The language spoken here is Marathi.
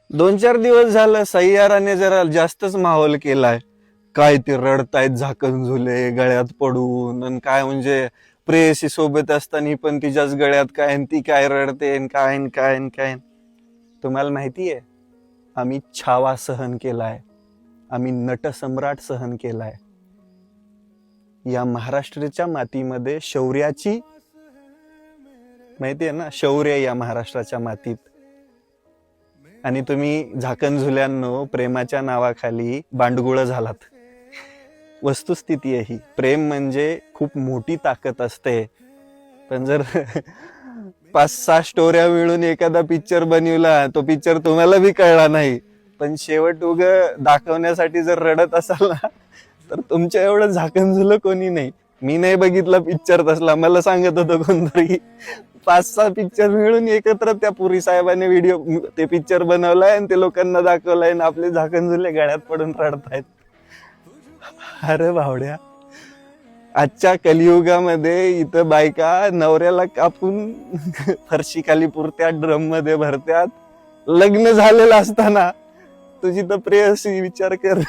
2-4 दिवस झालं सय्याराने जरा जास्तच माहोल केलाय. काय ते रडतायत झाकण झुले गळ्यात पडून आणि काय म्हणजे प्रेयसी सोबत असताना पण तिच्याच गळ्यात काय आणि ती काय रडते आणि काय आणि काय आणि काय. तुम्हाला माहितीये आम्ही छावा सहन केलाय, आम्ही नटसम्राट सहन केलाय. या महाराष्ट्राच्या मातीमध्ये शौर्याची माहितीये ना, शौर्य या महाराष्ट्राच्या मातीत. आणि तुम्ही झाकण झुल्यांनो प्रेमाच्या नावाखाली बांडगुळ झालात. वस्तुस्थिती आहे ही. प्रेम म्हणजे खूप मोठी ताकद असते. पण जर 5-6 स्टोऱ्या मिळून एखादा पिक्चर बनवला, तो पिक्चर तुम्हाला बी कळला नाही, पण शेवट उग दाखवण्यासाठी जर रडत असाल ना, तर तुमच्या एवढं झाकण झुलं कोणी नाही. मी नाही बघितला पिक्चर तसला, मला सांगत होतं कोणतरी 5-6 पिक्चर मिळून एकत्र त्या पुरी साहेबांनी व्हिडिओ ते पिक्चर बनवलाय आणि ते लोकांना दाखवलाय आणि आपले झाकण झुले गळ्यात पडून रडतायत. अरे भावड्या, आजच्या कलियुगामध्ये इथं बायका नवऱ्याला कापून फरशी खाली पुरत्यात, ड्रम मध्ये भरत्यात. लग्न झालेलं असताना तुझी तर प्रेयसी विचार कर.